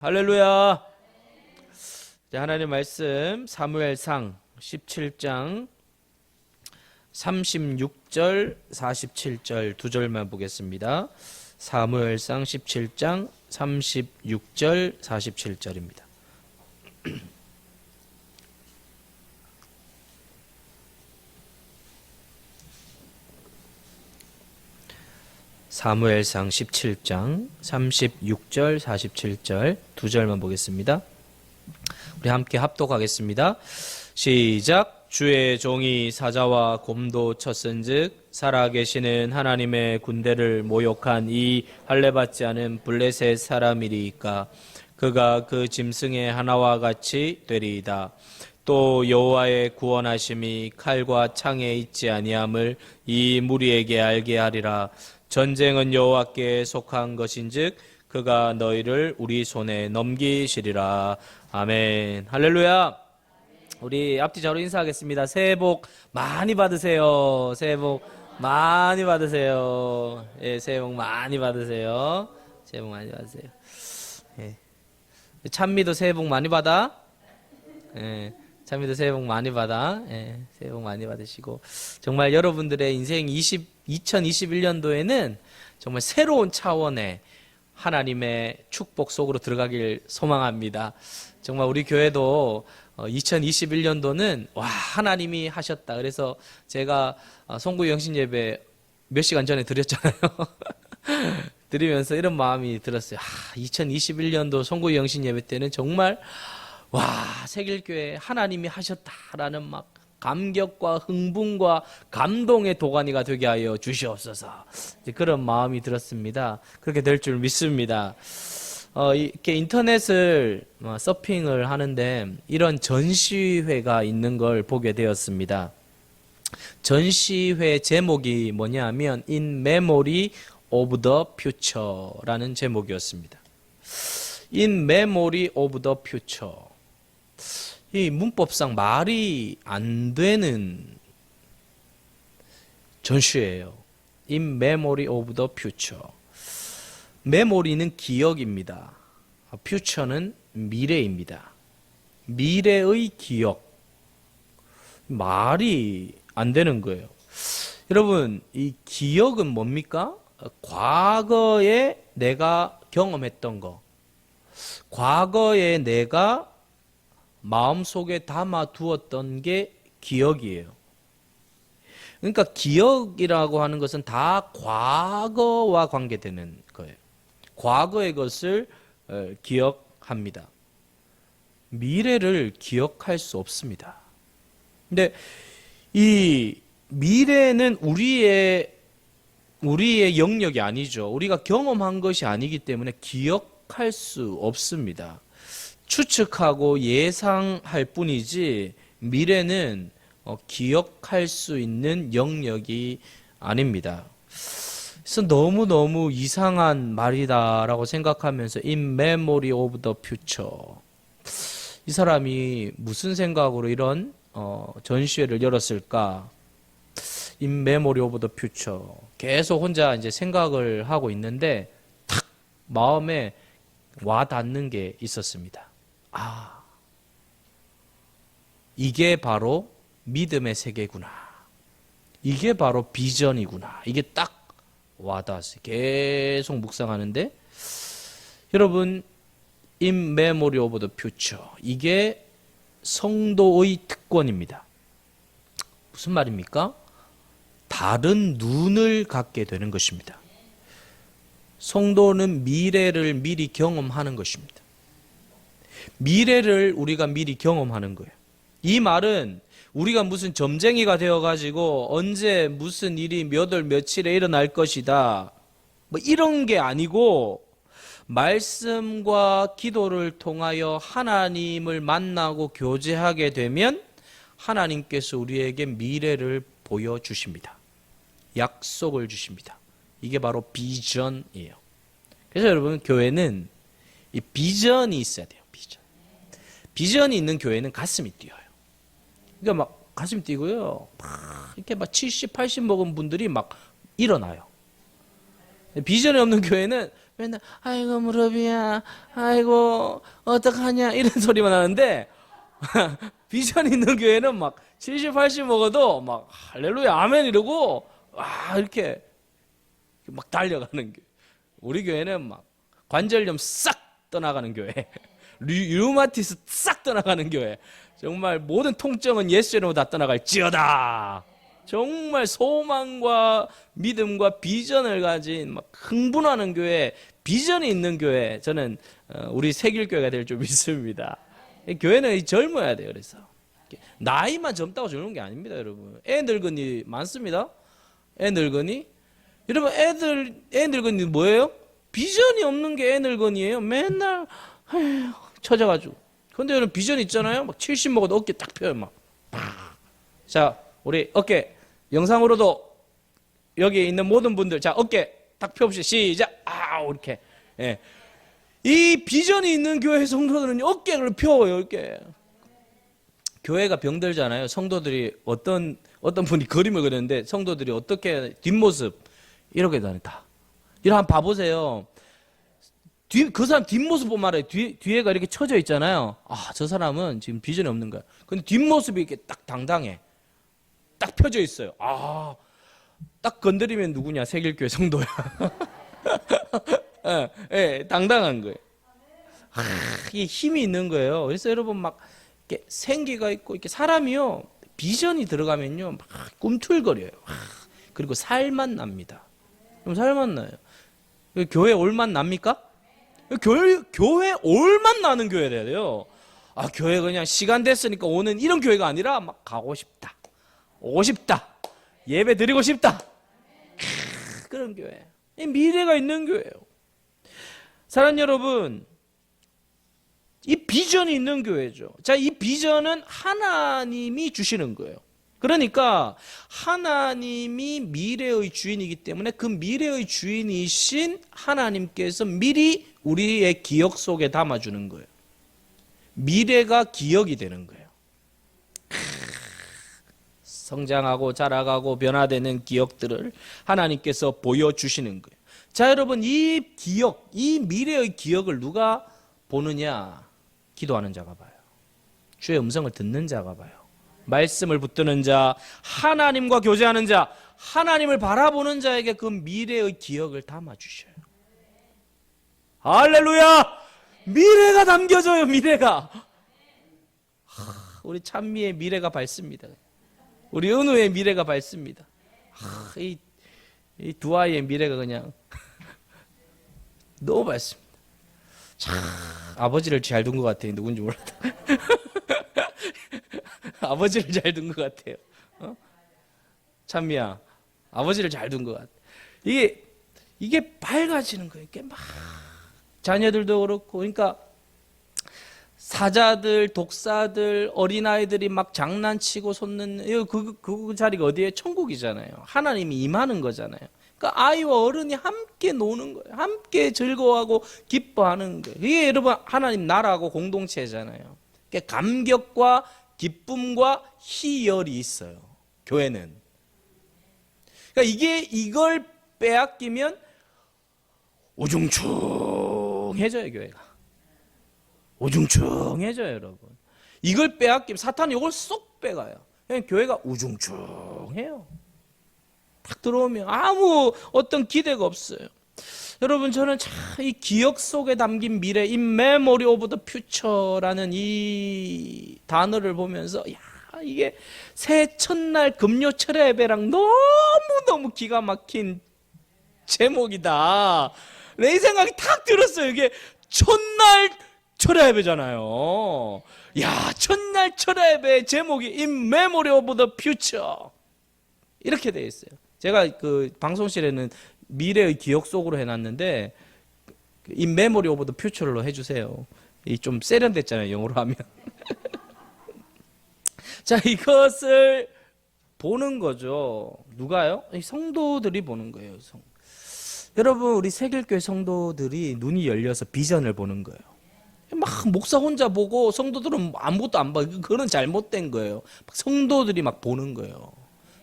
할렐루야. 자, 하나님 말씀 사무엘상 17장 36절 47절 두 절만 보겠습니다. 사무엘상 17장 36절 47절입니다. 사무엘상 17장 36절 47절 두 절만 보겠습니다. 우리 함께 합독하겠습니다. 시작. 주의 종이 사자와 곰도 쳤은즉 살아계시는 하나님의 군대를 모욕한 이 할례받지 않은 블레셋 사람이리이까 그가 그 짐승의 하나와 같이 되리이다. 또 여호와의 구원하심이 칼과 창에 있지 아니함을 이 무리에게 알게 하리라. 전쟁은 여호와께 속한 것인즉 그가 너희를 우리 손에 넘기시리라. 아멘. 할렐루야. 우리 앞뒤 좌우로 인사하겠습니다. 새해 복 많이 받으세요. 새해 복 많이 받으세요. 예, 새해 복 많이 받으세요. 새해 복 많이 받으세요. 예. 찬미도 새해 복 많이 받아. 예. 찬미도 새해 복 많이 받아. 예, 새해 복 많이 받으시고 정말 여러분들의 인생 2021년도에는 정말 새로운 차원의 하나님의 축복 속으로 들어가길 소망합니다. 정말 우리 교회도 2021년도는 와 하나님이 하셨다. 그래서 제가 송구 영신 예배 몇 시간 전에 드렸잖아요. 드리면서 이런 마음이 들었어요. 2021년도 송구 영신 예배 때는 정말 와 세길교회 하나님이 하셨다라는 막 감격과 흥분과 감동의 도가니가 되게 하여 주시옵소서. 그런 마음이 들었습니다. 그렇게 될 줄 믿습니다. 이렇게 인터넷을 서핑을 하는데 이런 전시회가 있는 걸 보게 되었습니다. 전시회 제목이 뭐냐면 In Memory of the Future라는 제목이었습니다. In Memory of the Future. 이 문법상 말이 안 되는 전시예요. In memory of the future. 메모리는 기억입니다. future는 미래입니다. 미래의 기억. 말이 안 되는 거예요. 여러분, 이 기억은 뭡니까? 과거에 내가 경험했던 거. 과거에 내가 마음속에 담아두었던 게 기억이에요. 그러니까 기억이라고 하는 것은 다 과거와 관계되는 거예요. 과거의 것을 기억합니다. 미래를 기억할 수 없습니다. 근데 이 미래는 우리의 영역이 아니죠. 우리가 경험한 것이 아니기 때문에 기억할 수 없습니다. 추측하고 예상할 뿐이지 미래는 기억할 수 있는 영역이 아닙니다. 그래서 너무너무 이상한 말이다라고 생각하면서 In memory of the future. 이 사람이 무슨 생각으로 이런 전시회를 열었을까? In memory of the future. 계속 혼자 이제 생각을 하고 있는데 탁 마음에 와 닿는 게 있었습니다. 이게 바로 믿음의 세계구나. 이게 바로 비전이구나. 이게 딱 와닿았어요. 계속 묵상하는데 여러분 In memory of the future. 이게 성도의 특권입니다. 무슨 말입니까? 다른 눈을 갖게 되는 것입니다. 성도는 미래를 미리 경험하는 것입니다. 미래를 우리가 미리 경험하는 거예요. 이 말은 우리가 무슨 점쟁이가 되어가지고 언제 무슨 일이 몇 월 며칠에 일어날 것이다 뭐 이런 게 아니고 말씀과 기도를 통하여 하나님을 만나고 교제하게 되면 하나님께서 우리에게 미래를 보여주십니다. 약속을 주십니다. 이게 바로 비전이에요. 그래서 여러분 교회는 이 비전이 있어야 돼요. 비전이 있는 교회는 가슴이 뛰어요. 그러니까 막 가슴이 뛰고요. 막 이렇게 막 70, 80 먹은 분들이 막 일어나요. 비전이 없는 교회는 맨날 아이고 무릎이야, 아이고 어떡하냐 이런 소리만 하는데 비전이 있는 교회는 막 70, 80 먹어도 막 할렐루야 아멘 이러고 와 이렇게 막 달려가는 교회. 우리 교회는 막 관절염 싹 떠나가는 교회, 류마티스 싹 떠나가는 교회. 정말 모든 통증은 예수 이름으로 다 떠나갈지어다. 정말 소망과 믿음과 비전을 가진 막 흥분하는 교회, 비전이 있는 교회. 저는 우리 새길교회가 될 줄 믿습니다. 교회는 젊어야 돼요. 그래서 나이만 젊다고 젊은 게 아닙니다, 여러분. 애 늙은이 많습니다. 애 늙은이. 여러분 애 늙은이 뭐예요? 비전이 없는 게 애 늙은이에요. 맨날 처져가지고. 근데 여러분 비전 있잖아요. 막 70 먹어도 어깨 딱 펴요. 막. 자, 우리 어깨 영상으로도 여기 있는 모든 분들, 자 어깨 딱 펴봅시다. 시작. 이렇게. 예. 이 비전이 있는 교회 성도들은 어깨를 펴요. 이렇게. 교회가 병들잖아요. 성도들이 어떤 분이 그림을 그렸는데 성도들이 어떻게 뒷모습 이렇게 다니다. 이거 한번 봐보세요. 그 사람 뒷모습 보면 알아요. 뒤에가 이렇게 쳐져 있잖아요. 저 사람은 지금 비전이 없는 거야. 근데 뒷모습이 이렇게 딱 당당해. 딱 펴져 있어요. 딱 건드리면 누구냐? 새길교회 성도야. 예, 당당한 거예요. 이게 힘이 있는 거예요. 그래서 여러분 막 이렇게 생기가 있고 이렇게 사람이요 비전이 들어가면요 막 꿈틀거려요. 그리고 살만 납니다. 그럼 살만 나요. 교회 올만 납니까? 교회 올만 나는 교회 돼야 돼요. 교회 그냥 시간 됐으니까 오는 이런 교회가 아니라 막 가고 싶다, 오고 싶다, 예배 드리고 싶다. 그런 교회. 미래가 있는 교회예요. 사랑하는 여러분, 이 비전이 있는 교회죠. 자, 이 비전은 하나님이 주시는 거예요. 그러니까 하나님이 미래의 주인이기 때문에 그 미래의 주인이신 하나님께서 미리 우리의 기억 속에 담아주는 거예요. 미래가 기억이 되는 거예요. 성장하고 자라가고 변화되는 기억들을 하나님께서 보여주시는 거예요. 자, 여러분, 이 기억, 이 미래의 기억을 누가 보느냐? 기도하는 자가 봐요. 주의 음성을 듣는 자가 봐요. 말씀을 붙드는 자, 하나님과 교제하는 자, 하나님을 바라보는 자에게 그 미래의 기억을 담아주셔요. 할렐루야! 미래가 담겨져요. 미래가. 우리 찬미의 미래가 밝습니다. 우리 은우의 미래가 밝습니다. 이 두 아이의 미래가 그냥 너무 밝습니다. 참 아버지를 잘 둔 것 같아요. 누군지 몰라도. 아버지를 잘 둔 것 같아요. 찬미야, 아버지를 잘 둔 것 같아. 이게 밝아지는 거예요. 이게 막 자녀들도 그렇고, 그러니까 사자들, 독사들, 어린아이들이 막 장난치고 손는 그 자리가 어디에? 천국이잖아요. 하나님이 임하는 거잖아요. 그러니까 아이와 어른이 함께 노는 거예요. 함께 즐거워하고 기뻐하는 거예요. 이게 여러분 하나님 나라하고 공동체잖아요. 그러니까 감격과 기쁨과 희열이 있어요. 교회는. 그러니까 이걸 빼앗기면 우중충해져요. 교회가. 우중충해져요, 여러분. 이걸 빼앗기면 사탄이 이걸 쏙 빼가요. 그냥 교회가 우중충해요. 딱 들어오면 아무 어떤 기대가 없어요. 여러분, 저는 참 이 기억 속에 담긴 미래, 이 memory of the future라는 이 단어를 보면서 이게 새 첫날 금요 철야 예배랑 너무너무 기가 막힌 제목이다. 내 생각이 탁 들었어요. 이게 첫날 철야 예배잖아요. 첫날 철야 예배 제목이 In Memory of the Future 이렇게 되어 있어요. 제가 그 방송실에는 미래의 기억 속으로 해놨는데 In Memory of the Future로 해주세요. 이 좀 세련됐잖아요, 영어로 하면. 자, 이것을 보는 거죠. 누가요? 성도들이 보는 거예요. 여러분, 우리 새길교회 성도들이 눈이 열려서 비전을 보는 거예요. 막 목사 혼자 보고 성도들은 아무것도 안 봐. 그건 잘못된 거예요. 성도들이 막 보는 거예요.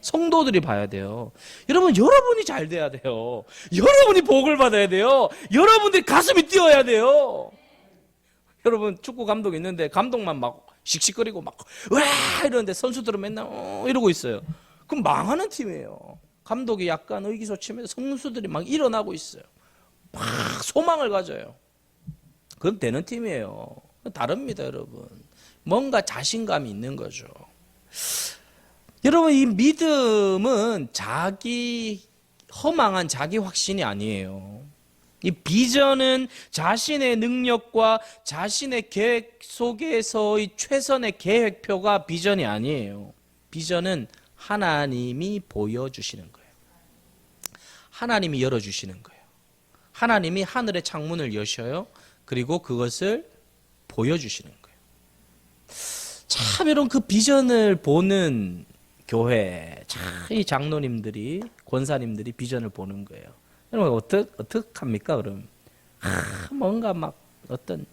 성도들이 봐야 돼요. 여러분, 여러분이 잘 돼야 돼요. 여러분이 복을 받아야 돼요. 여러분들이 가슴이 뛰어야 돼요. 여러분, 축구 감독 있는데 감독만 막 씩씩거리고 막 와 이러는데 선수들은 맨날 이러고 있어요. 그럼 망하는 팀이에요. 감독이 약간 의기소침해서 선수들이 막 일어나고 있어요. 막 소망을 가져요. 그럼 되는 팀이에요. 다릅니다, 여러분. 뭔가 자신감이 있는 거죠. 여러분, 이 믿음은 허망한 자기 확신이 아니에요. 이 비전은 자신의 능력과 자신의 계획 속에서의 최선의 계획표가 비전이 아니에요. 비전은 하나님이 보여주시는 거예요. 하나님이 열어주시는 거예요. 하나님이 하늘의 창문을 여셔요. 그리고 그것을 보여주시는 거예요. 참 여러분, 그 비전을 보는 교회, 참 이 장로님들이, 권사님들이 비전을 보는 거예요. 여러분, 어떡합니까, 그럼? 뭔가 막 어떤,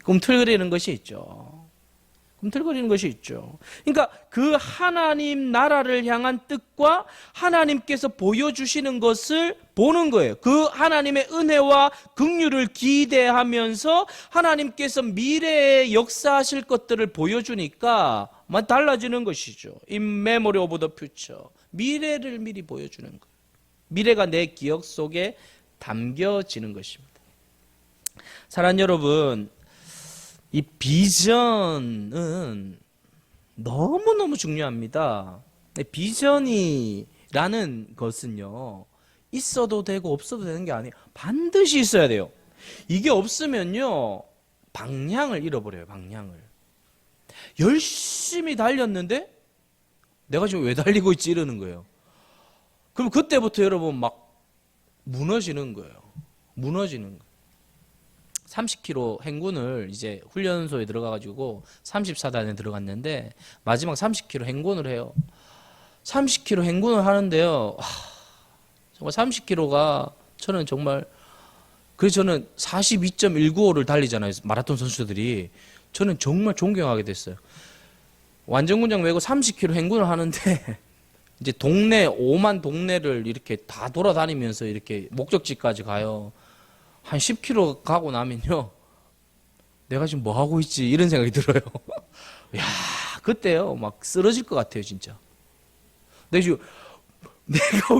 꿈틀거리는 것이 있죠. 꿈틀거리는 것이 있죠. 그러니까 그 하나님 나라를 향한 뜻과 하나님께서 보여주시는 것을 보는 거예요. 그 하나님의 은혜와 긍휼을 기대하면서 하나님께서 미래에 역사하실 것들을 보여주니까 달라지는 것이죠. In memory of the future. 미래를 미리 보여주는 거예요. 미래가 내 기억 속에 담겨지는 것입니다. 사랑하는 여러분, 이 비전은 너무너무 중요합니다. 비전이라는 것은요, 있어도 되고 없어도 되는 게 아니에요. 반드시 있어야 돼요. 이게 없으면요, 방향을 잃어버려요, 방향을. 열심히 달렸는데 내가 지금 왜 달리고 있지 이러는 거예요. 그럼 그때부터 여러분 막 무너지는 거예요. 무너지는 거예요. 30km 행군을 이제 훈련소에 들어가가지고 34단에 들어갔는데 마지막 30km 행군을 해요. 30km 행군을 하는데요. 정말 30km가 저는 정말, 그래서 저는 42.195를 달리잖아요. 마라톤 선수들이. 저는 정말 존경하게 됐어요. 완전군장 메고 30km 행군을 하는데 이제 동네, 5만 동네를 이렇게 다 돌아다니면서 이렇게 목적지까지 가요. 한 10km 가고 나면요, 내가 지금 뭐 하고 있지 이런 생각이 들어요. 야, 그때요 막 쓰러질 것 같아요, 진짜. 내가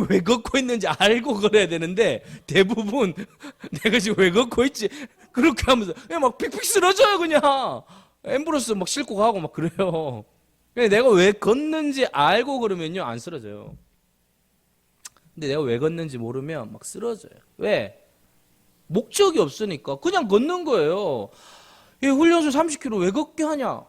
왜 걷고 있는지 알고 걸어야 되는데 대부분 내가 지금 왜 걷고 있지 그렇게 하면서 막 픽픽 쓰러져요. 그냥 앰뷸런스 막 싣고 가고 막 그래요. 내가 왜 걷는지 알고 걸으면요 안 쓰러져요. 근데 내가 왜 걷는지 모르면 막 쓰러져요. 왜? 목적이 없으니까 그냥 걷는 거예요. 이 훈련소 30km 왜 걷게 하냐?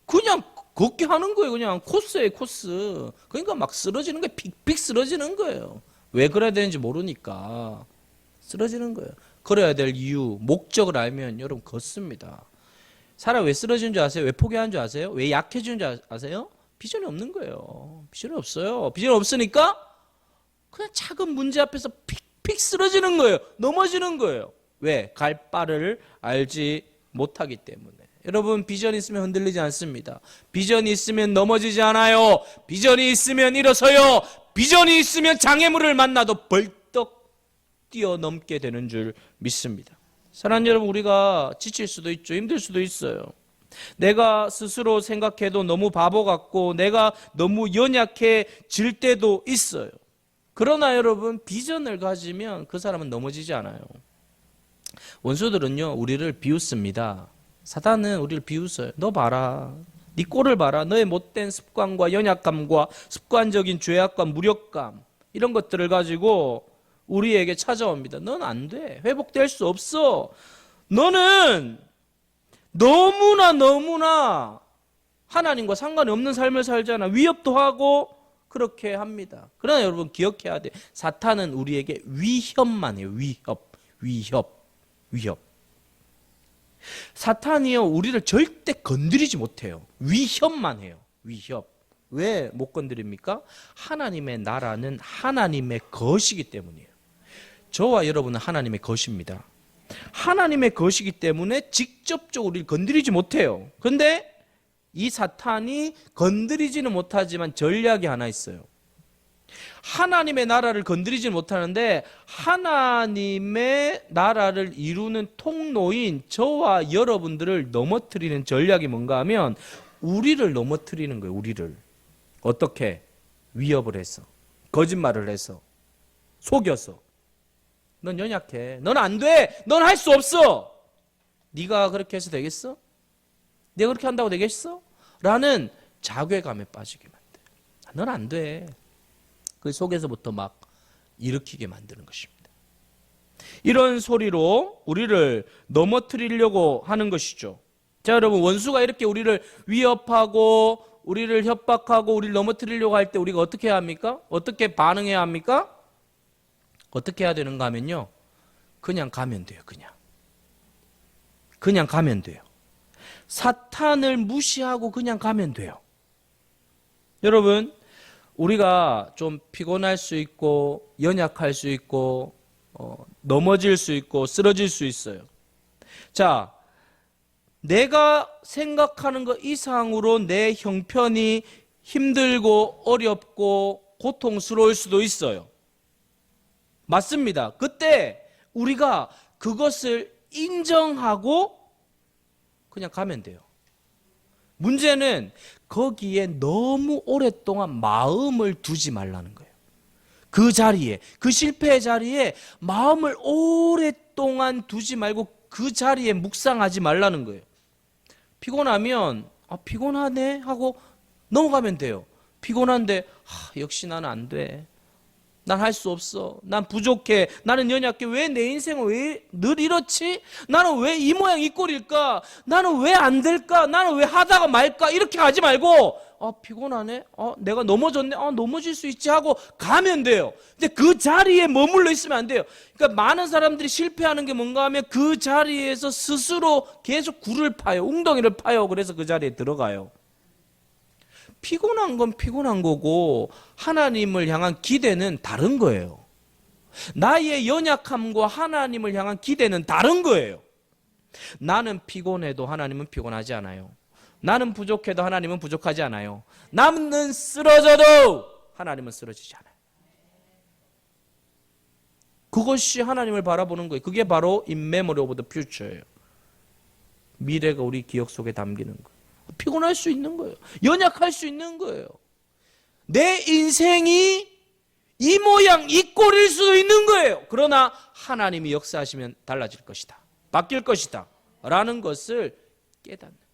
그냥 걷게 하는 거예요. 그냥 코스예요, 코스. 그러니까 막 쓰러지는 거예요. 픽픽 쓰러지는 거예요. 왜 그래야 되는지 모르니까 쓰러지는 거예요. 걸어야 될 이유, 목적을 알면 여러분 걷습니다. 사람 왜 쓰러지는 줄 아세요? 왜 포기하는 줄 아세요? 왜 약해지는 줄 아세요? 비전이 없는 거예요. 비전이 없어요. 비전이 없으니까 그냥 작은 문제 앞에서 픽픽 쓰러지는 거예요. 넘어지는 거예요. 왜? 갈 바를 알지 못하기 때문에. 여러분, 비전이 있으면 흔들리지 않습니다. 비전이 있으면 넘어지지 않아요. 비전이 있으면 일어서요. 비전이 있으면 장애물을 만나도 벌떡 뛰어넘게 되는 줄 믿습니다. 사랑하는 여러분, 우리가 지칠 수도 있죠. 힘들 수도 있어요. 내가 스스로 생각해도 너무 바보 같고 내가 너무 연약해질 때도 있어요. 그러나 여러분, 비전을 가지면 그 사람은 넘어지지 않아요. 원수들은요, 우리를 비웃습니다. 사단은 우리를 비웃어요. 너 봐라. 네 꼴을 봐라. 너의 못된 습관과 연약감과 습관적인 죄악과 무력감, 이런 것들을 가지고 우리에게 찾아옵니다. 넌 안 돼. 회복될 수 없어. 너는 너무나 하나님과 상관이 없는 삶을 살잖아. 위협도 하고 그렇게 합니다. 그러나 여러분 기억해야 돼. 사탄은 우리에게 위협만 해요. 위협. 사탄이요, 우리를 절대 건드리지 못해요. 위협만 해요. 위협. 왜 못 건드립니까? 하나님의 나라는 하나님의 것이기 때문이에요. 저와 여러분은 하나님의 것입니다. 하나님의 것이기 때문에 직접적으로 우리를 건드리지 못해요. 그런데 이 사탄이 건드리지는 못하지만 전략이 하나 있어요. 하나님의 나라를 건드리지는 못하는데 하나님의 나라를 이루는 통로인 저와 여러분들을 넘어뜨리는 전략이 뭔가 하면 우리를 넘어뜨리는 거예요. 우리를. 어떻게? 위협을 해서, 거짓말을 해서, 속여서. 넌 연약해. 넌 안 돼. 넌 할 수 없어. 네가 그렇게 해서 되겠어? 내가 그렇게 한다고 되겠어? 라는 자괴감에 빠지게 만들어요. 넌 안 돼. 그 속에서부터 막 일으키게 만드는 것입니다. 이런 소리로 우리를 넘어뜨리려고 하는 것이죠. 자, 여러분, 원수가 이렇게 우리를 위협하고 우리를 협박하고 우리를 넘어뜨리려고 할 때 우리가 어떻게 해야 합니까? 어떻게 반응해야 합니까? 어떻게 해야 되는가 하면요, 그냥 가면 돼요. 그냥 가면 돼요. 사탄을 무시하고 그냥 가면 돼요. 여러분, 우리가 좀 피곤할 수 있고 연약할 수 있고 넘어질 수 있고 쓰러질 수 있어요. 자, 내가 생각하는 것 이상으로 내 형편이 힘들고 어렵고 고통스러울 수도 있어요. 맞습니다. 그때 우리가 그것을 인정하고 그냥 가면 돼요. 문제는 거기에 너무 오랫동안 마음을 두지 말라는 거예요. 그 자리에, 그 실패의 자리에 마음을 오랫동안 두지 말고 그 자리에 묵상하지 말라는 거예요. 피곤하면 피곤하네 하고 넘어가면 돼요. 피곤한데 역시 나는 안 돼. 난 할 수 없어. 난 부족해. 나는 연약해. 왜 내 인생은 왜 늘 이렇지? 나는 왜 이 모양 이 꼴일까? 나는 왜 안 될까? 나는 왜 하다가 말까? 이렇게 하지 말고 피곤하네? 내가 넘어졌네? 넘어질 수 있지 하고 가면 돼요. 근데 그 자리에 머물러 있으면 안 돼요. 그러니까 많은 사람들이 실패하는 게 뭔가 하면 그 자리에서 스스로 계속 굴을 파요. 웅덩이를 파요. 그래서 그 자리에 들어가요. 피곤한 건 피곤한 거고 하나님을 향한 기대는 다른 거예요. 나의 연약함과 하나님을 향한 기대는 다른 거예요. 나는 피곤해도 하나님은 피곤하지 않아요. 나는 부족해도 하나님은 부족하지 않아요. 나는 쓰러져도 하나님은 쓰러지지 않아요. 그것이 하나님을 바라보는 거예요. 그게 바로 In memory of the future예요. 미래가 우리 기억 속에 담기는 거예요. 피곤할 수 있는 거예요. 연약할 수 있는 거예요. 내 인생이 이 모양 이 꼴일 수도 있는 거예요. 그러나 하나님이 역사하시면 달라질 것이다. 바뀔 것이다. 라는 것을 깨닫는 거예요.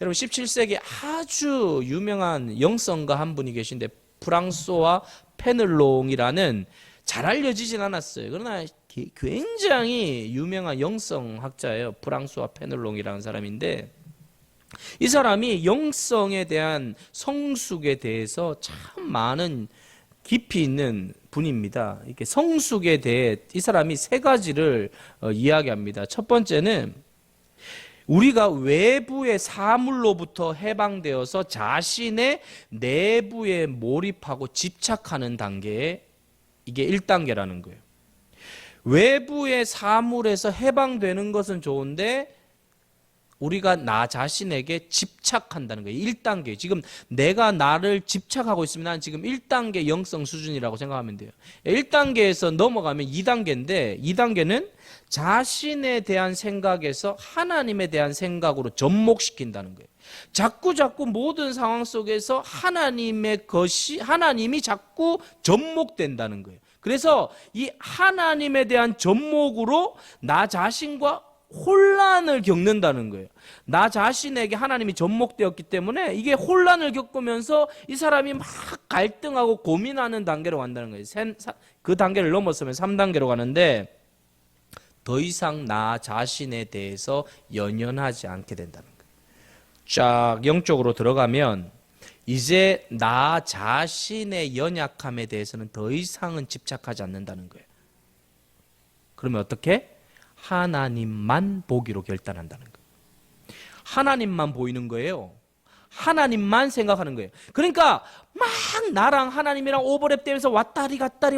여러분, 17세기 아주 유명한 영성가 한 분이 계신데 프랑소와 페넬롱이라는, 잘 알려지진 않았어요. 그러나 굉장히 유명한 영성학자예요. 프랑소와 페넬롱이라는 사람인데, 이 사람이 영성에 대한 성숙에 대해서 참 많은 깊이 있는 분입니다. 이렇게 성숙에 대해 이 사람이 세 가지를 이야기합니다. 첫 번째는 우리가 외부의 사물로부터 해방되어서 자신의 내부에 몰입하고 집착하는 단계에, 이게 1단계라는 거예요. 외부의 사물에서 해방되는 것은 좋은데 우리가 나 자신에게 집착한다는 거예요. 1단계. 지금 내가 나를 집착하고 있으면 난 지금 1단계 영성 수준이라고 생각하면 돼요. 1단계에서 넘어가면 2단계인데 2단계는 자신에 대한 생각에서 하나님에 대한 생각으로 접목시킨다는 거예요. 자꾸 모든 상황 속에서 하나님이 자꾸 접목된다는 거예요. 그래서 이 하나님에 대한 접목으로 나 자신과 혼란을 겪는다는 거예요. 나 자신에게 하나님이 접목되었기 때문에 이게 혼란을 겪으면서 이 사람이 막 갈등하고 고민하는 단계로 간다는 거예요. 그 단계를 넘어서면 3단계로 가는데 더 이상 나 자신에 대해서 연연하지 않게 된다는 거예요. 쫙 영적으로 들어가면 이제 나 자신의 연약함에 대해서는 더 이상은 집착하지 않는다는 거예요. 그러면 어떻게? 하나님만 보기로 결단한다는 거예요. 하나님만 보이는 거예요. 하나님만 생각하는 거예요. 그러니까 막 나랑 하나님이랑 오버랩 되면서 왔다리 갔다리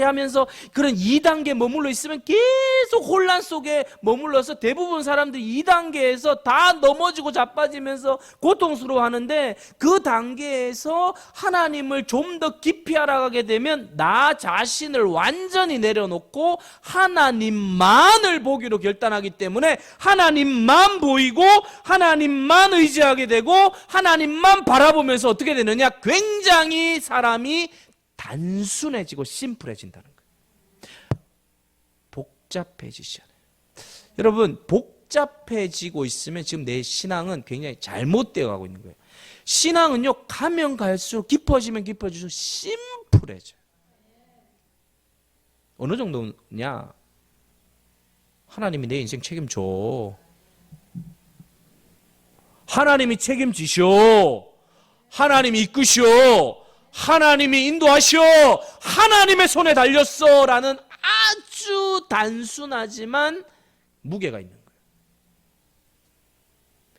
하면서 그런 2단계 머물러 있으면 계속 혼란 속에 머물러서 대부분 사람들이 2단계에서 다 넘어지고 자빠지면서 고통스러워하는데, 그 단계에서 하나님을 좀 더 깊이 알아가게 되면 나 자신을 완전히 내려놓고 하나님만을 보기로 결단하기 때문에 하나님만 보이고 하나님만 의지하게 되고 하나님만 바라보면서 어떻게 되느냐? 굉장히 사람이 단순해지고 심플해진다는 거예요. 복잡해지잖아요. 여러분, 복잡해지고 있으면 지금 내 신앙은 굉장히 잘못되어 가고 있는 거예요. 신앙은요, 가면 갈수록 깊어지면 깊어질수록 심플해져요. 어느 정도냐? 하나님이 내 인생 책임져. 하나님이 책임지셔. 하나님이 이끄셔. 하나님이 인도하셔. 하나님의 손에 달렸어. 라는 아주 단순하지만 무게가 있는 거예요.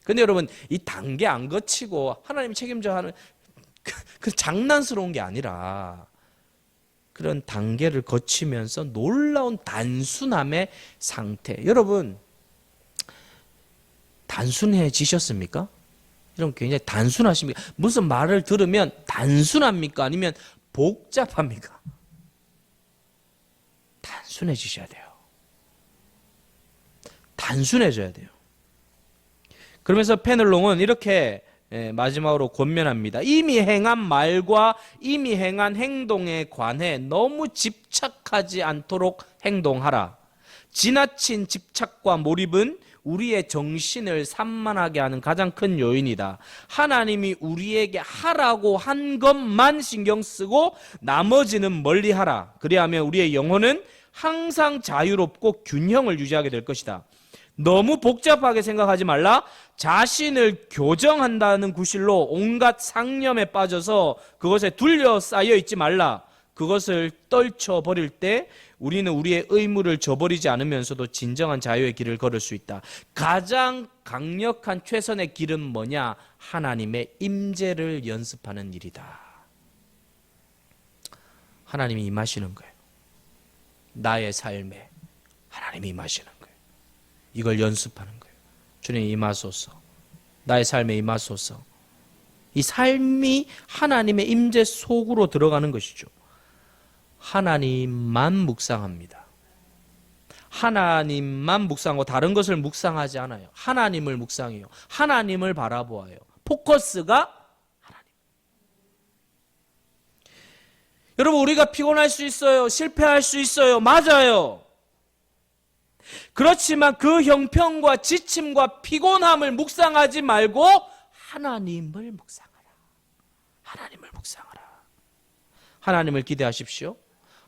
근데 여러분, 이 단계 안 거치고 하나님이 책임져 하는 그 장난스러운 게 아니라 그런 단계를 거치면서 놀라운 단순함의 상태. 여러분, 단순해지셨습니까? 여러분, 굉장히 단순하십니까? 무슨 말을 들으면 단순합니까? 아니면 복잡합니까? 단순해지셔야 돼요. 단순해져야 돼요. 그러면서 페넬롱은 이렇게 마지막으로 권면합니다. 이미 행한 말과 이미 행한 행동에 관해 너무 집착하지 않도록 행동하라. 지나친 집착과 몰입은 우리의 정신을 산만하게 하는 가장 큰 요인이다. 하나님이 우리에게 하라고 한 것만 신경 쓰고 나머지는 멀리 하라. 그리하면 우리의 영혼은 항상 자유롭고 균형을 유지하게 될 것이다. 너무 복잡하게 생각하지 말라. 자신을 교정한다는 구실로 온갖 상념에 빠져서 그것에 둘러싸여 있지 말라. 그것을 떨쳐버릴 때 우리는 우리의 의무를 저버리지 않으면서도 진정한 자유의 길을 걸을 수 있다. 가장 강력한 최선의 길은 뭐냐? 하나님의 임재를 연습하는 일이다. 하나님이 임하시는 거예요. 나의 삶에 하나님이 임하시는 거예요. 이걸 연습하는 거예요. 주님 임하소서. 나의 삶에 임하소서. 이 삶이 하나님의 임재 속으로 들어가는 것이죠. 하나님만 묵상합니다. 하나님만 묵상하고 다른 것을 묵상하지 않아요. 하나님을 묵상해요. 하나님을 바라보아요. 포커스가 하나님. 여러분, 우리가 피곤할 수 있어요. 실패할 수 있어요. 맞아요. 그렇지만 그 형편과 지침과 피곤함을 묵상하지 말고 하나님을 묵상하라. 하나님을 묵상하라. 하나님을 기대하십시오.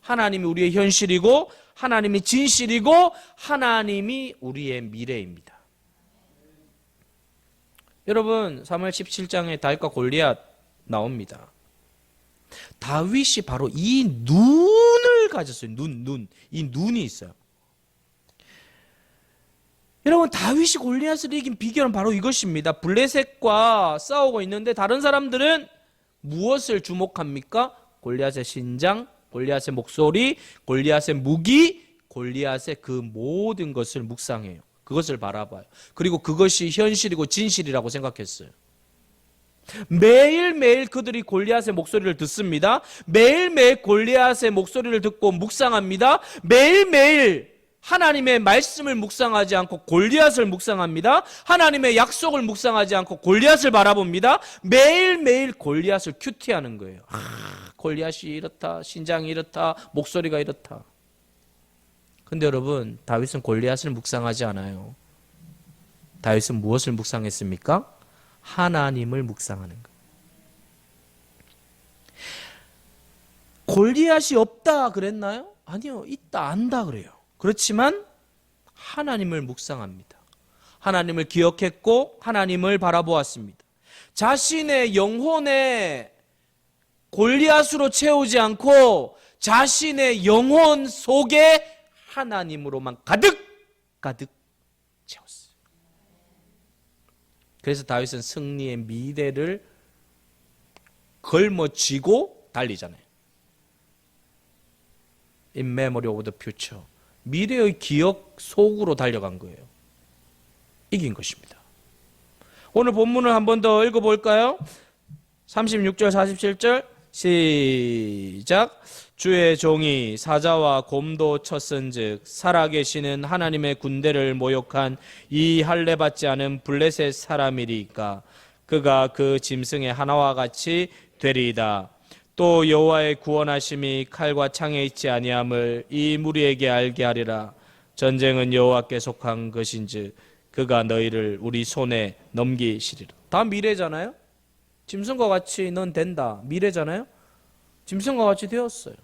하나님이 우리의 현실이고 하나님이 진실이고 하나님이 우리의 미래입니다. 여러분, 사무엘 17장에 다윗과 골리앗 나옵니다. 다윗이 바로 이 눈을 가졌어요. 이 눈이 있어요. 여러분, 다윗이 골리앗을 이긴 비결은 바로 이것입니다. 블레셋과 싸우고 있는데 다른 사람들은 무엇을 주목합니까? 골리앗의 신장, 골리앗의 목소리, 골리앗의 무기, 골리앗의 그 모든 것을 묵상해요. 그것을 바라봐요. 그리고 그것이 현실이고 진실이라고 생각했어요. 매일매일 그들이 골리앗의 목소리를 듣습니다. 매일매일 골리앗의 목소리를 듣고 묵상합니다. 매일매일 하나님의 말씀을 묵상하지 않고 골리앗을 묵상합니다. 하나님의 약속을 묵상하지 않고 골리앗을 바라봅니다. 매일매일 골리앗을 큐티하는 거예요. 골리앗이 이렇다, 신장이 이렇다, 목소리가 이렇다. 근데 여러분, 다윗은 골리앗을 묵상하지 않아요. 다윗은 무엇을 묵상했습니까? 하나님을 묵상하는 거예요. 골리앗이 없다 그랬나요? 아니요, 있다, 안다 그래요. 그렇지만 하나님을 묵상합니다. 하나님을 기억했고 하나님을 바라보았습니다. 자신의 영혼에 골리앗으로 채우지 않고 자신의 영혼 속에 하나님으로만 가득 채웠어요. 그래서 다윗은 승리의 미래를 걸머쥐고 달리잖아요. In memory of the future. 미래의 기억 속으로 달려간 거예요. 이긴 것입니다. 오늘 본문을 한 번 더 읽어볼까요? 36절 47절 시작. 주의 종이 사자와 곰도 쳤은즉 살아계시는 하나님의 군대를 모욕한 이 할례받지 않은 블레셋 사람이리까 그가 그 짐승의 하나와 같이 되리이다. 또 여호와의 구원하심이 칼과 창에 있지 아니함을 이 무리에게 알게 하리라. 전쟁은 여호와께 속한 것인즉 그가 너희를 우리 손에 넘기시리라. 다 미래잖아요. 짐승과 같이 넌 된다. 미래잖아요. 짐승과 같이 되었어요.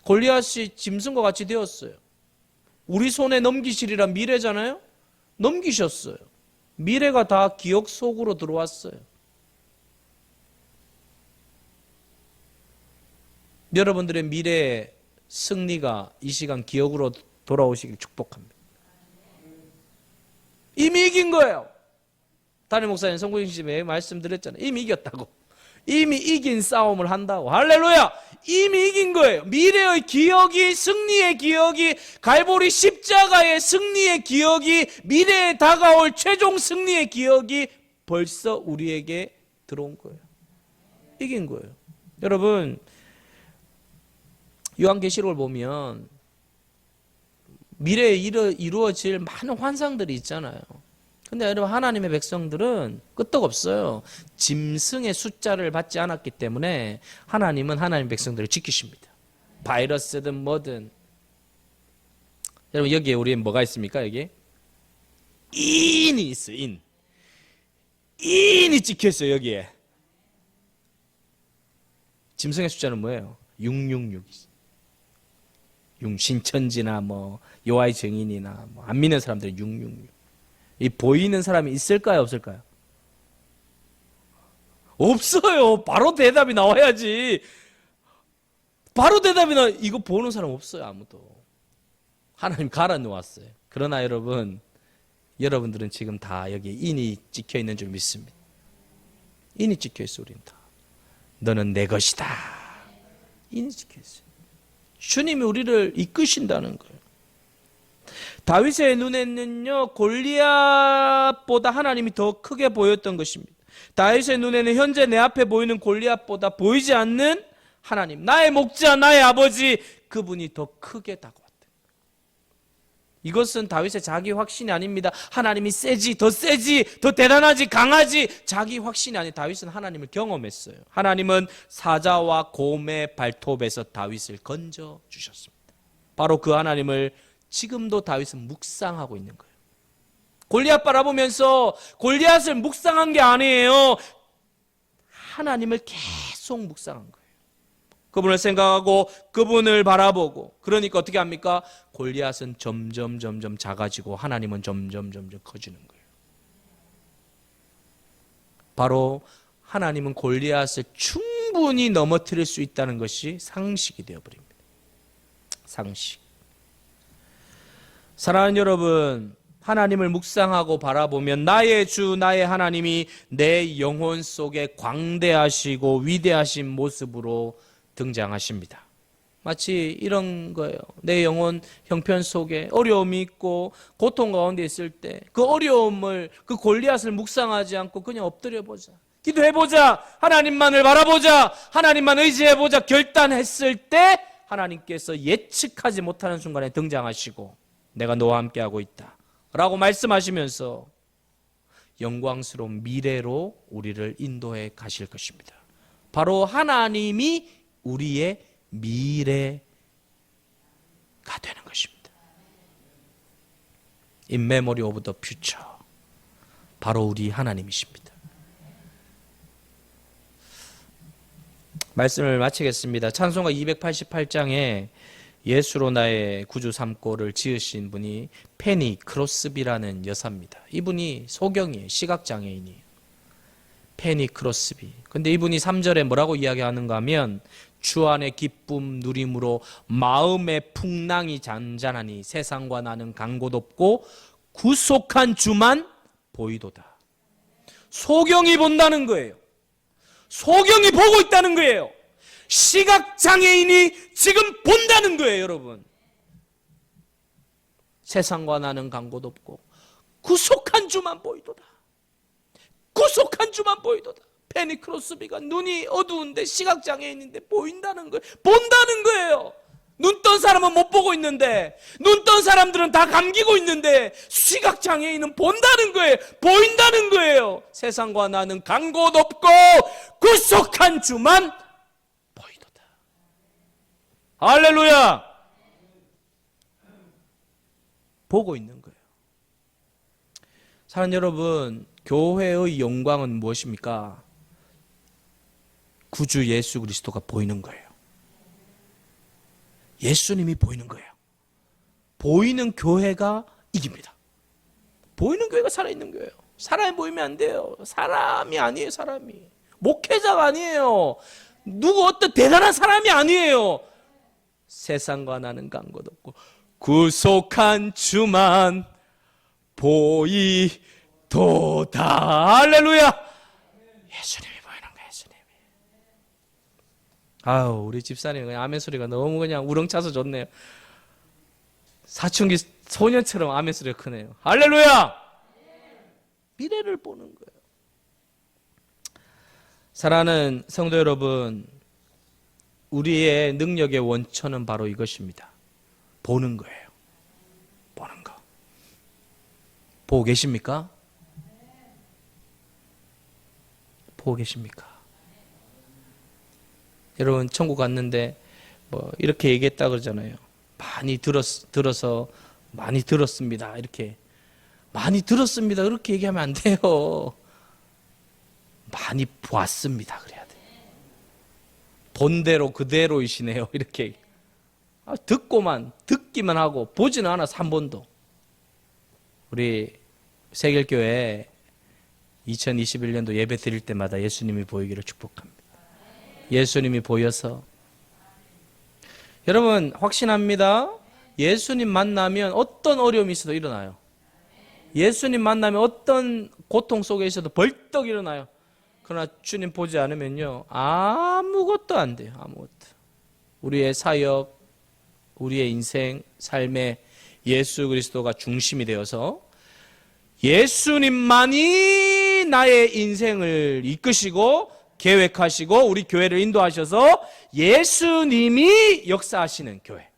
골리앗이 짐승과 같이 되었어요. 우리 손에 넘기시리라 미래잖아요. 넘기셨어요. 미래가 다 기억 속으로 들어왔어요. 여러분들의 미래의 승리가 이 시간 기억으로 돌아오시길 축복합니다. 이미 이긴 거예요. 담임 목사님 성구행심에 말씀드렸잖아요. 이미 이겼다고. 이미 이긴 싸움을 한다고. 할렐루야. 이미 이긴 거예요. 미래의 기억이, 승리의 기억이, 갈보리 십자가의 승리의 기억이, 미래에 다가올 최종 승리의 기억이 벌써 우리에게 들어온 거예요. 이긴 거예요. 여러분, 요한계시록을 보면 미래에 이루어질 많은 환상들이 있잖아요. 근데 여러분, 하나님의 백성들은 끄떡없어요. 짐승의 숫자를 받지 않았기 때문에 하나님은 하나님의 백성들을 지키십니다. 바이러스든 뭐든. 여러분, 여기에 우리는 뭐가 있습니까? 여기 인이 있어요. 인이 찍혀있어요. 여기에 짐승의 숫자는 뭐예요? 666. 신천지나 뭐 여호와의 증인이나 뭐 안 믿는 사람들은 666. 이 보이는 사람이 있을까요, 없을까요? 없어요. 바로 대답이 나와야지. 바로 대답이 나. 이거 보는 사람 없어요, 아무도. 하나님 갈아 놓았어요. 그러나 여러분들은 지금 다 여기 인이 찍혀 있는 줄 믿습니다. 인이 찍혀 있어, 우린 다. 너는 내 것이다. 인이 찍혀 있어요. 주님이 우리를 이끄신다는 거예요. 다윗의 눈에는요, 골리앗보다 하나님이 더 크게 보였던 것입니다. 다윗의 눈에는 현재 내 앞에 보이는 골리앗보다 보이지 않는 하나님, 나의 목자, 나의 아버지, 그분이 더 크게 다가왔다. 이것은 다윗의 자기 확신이 아닙니다. 하나님이 세지, 더 대단하지, 강하지, 자기 확신이 아니. 다윗은 하나님을 경험했어요. 하나님은 사자와 곰의 발톱에서 다윗을 건져 주셨습니다. 바로 그 하나님을 지금도 다윗은 묵상하고 있는 거예요. 골리앗 바라보면서 골리앗을 묵상한 게 아니에요. 하나님을 계속 묵상한 거예요. 그분을 생각하고 그분을 바라보고. 그러니까 어떻게 합니까? 골리앗은 점점 작아지고 하나님은 점점 커지는 거예요. 바로 하나님은 골리앗을 충분히 넘어뜨릴 수 있다는 것이 상식이 되어버립니다. 상식. 사랑하는 여러분, 하나님을 묵상하고 바라보면 나의 주, 나의 하나님이 내 영혼 속에 광대하시고 위대하신 모습으로 등장하십니다. 마치 이런 거예요. 내 영혼 형편 속에 어려움이 있고 고통 가운데 있을 때 그 어려움을, 그 골리앗을 묵상하지 않고 그냥 엎드려보자, 기도해보자, 하나님만을 바라보자, 하나님만 의지해보자 결단했을 때 하나님께서 예측하지 못하는 순간에 등장하시고 내가 너와 함께하고 있다 라고 말씀하시면서 영광스러운 미래로 우리를 인도해 가실 것입니다. 바로 하나님이 우리의 미래가 되는 것입니다. In memory of the future. 바로 우리 하나님이십니다. 말씀을 마치겠습니다. 찬송가 288장에 예수로 나의 구주 삼고를 지으신 분이 페니 크로스비라는 여사입니다. 이분이 소경이에요. 시각장애인이에요. 페니 크로스비. 근데 이분이 3절에 뭐라고 이야기하는가 하면 주 안의 기쁨 누림으로 마음의 풍랑이 잔잔하니 세상과 나는 간 곳 없고 구속한 주만 보이도다. 소경이 본다는 거예요. 소경이 보고 있다는 거예요. 시각장애인이 지금 본다는 거예요, 여러분. 세상과 나는 간곳 없고 구속한 주만 보이도다. 구속한 주만 보이도다. 페니 크로스비가 눈이 어두운데 시각장애인인데 보인다는 거예요. 본다는 거예요. 눈 뜬 사람은 못 보고 있는데, 눈 뜬 사람들은 다 감기고 있는데 시각장애인은 본다는 거예요. 보인다는 거예요. 세상과 나는 간 곳 없고 구속한 주만 보이도다. 할렐루야. 보고 있는 거예요. 사랑하는 여러분, 교회의 영광은 무엇입니까? 구주 예수 그리스도가 보이는 거예요. 예수님이 보이는 거예요. 보이는 교회가 이깁니다. 보이는 교회가 살아있는 교회예요. 사람이 보이면 안 돼요. 사람이 아니에요. 사람이. 목회자가 아니에요. 누구 어떤 대단한 사람이 아니에요. 세상과 나는 간 곳 없고 구속한 주만 보이도다. 할렐루야. 예수님이 보이는 거예요. 예수님이. 아유, 우리 집사님 그냥 아멘 소리가 너무 그냥 우렁차서 좋네요. 사춘기 소년처럼 아멘 소리가 크네요. 할렐루야. 미래를 보는 거예요. 사랑하는 성도 여러분, 우리의 능력의 원천은 바로 이것입니다. 보는 거예요. 보는 거. 보고 계십니까? 보고 계십니까? 여러분, 천국 갔는데 뭐 이렇게 얘기했다 그러잖아요. 많이 들어서 많이 들었습니다. 이렇게 많이 들었습니다. 그렇게 얘기하면 안 돼요. 많이 보았습니다. 그래야 돼. 본대로 그대로이시네요. 이렇게 듣기만 하고 보지는 않아서 한 번도. 우리 세길교회 2021년도 예배 드릴 때마다 예수님이 보이기를 축복합니다. 예수님이 보여서. 여러분, 확신합니다. 예수님 만나면 어떤 어려움이 있어도 일어나요. 예수님 만나면 어떤 고통 속에 있어도 벌떡 일어나요. 그러나 주님 보지 않으면요, 아무것도 안 돼요. 아무것도. 우리의 사역, 우리의 인생, 삶에 예수 그리스도가 중심이 되어서 예수님만이 나의 인생을 이끄시고 계획하시고 우리 교회를 인도하셔서 예수님이 역사하시는 교회,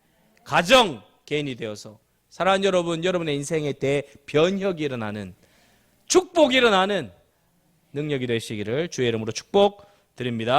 가정, 개인이 되어서 사랑하는 여러분, 여러분의 인생에 대변혁이 일어나는, 축복이 일어나는 능력이 되시기를 주의 이름으로 축복드립니다.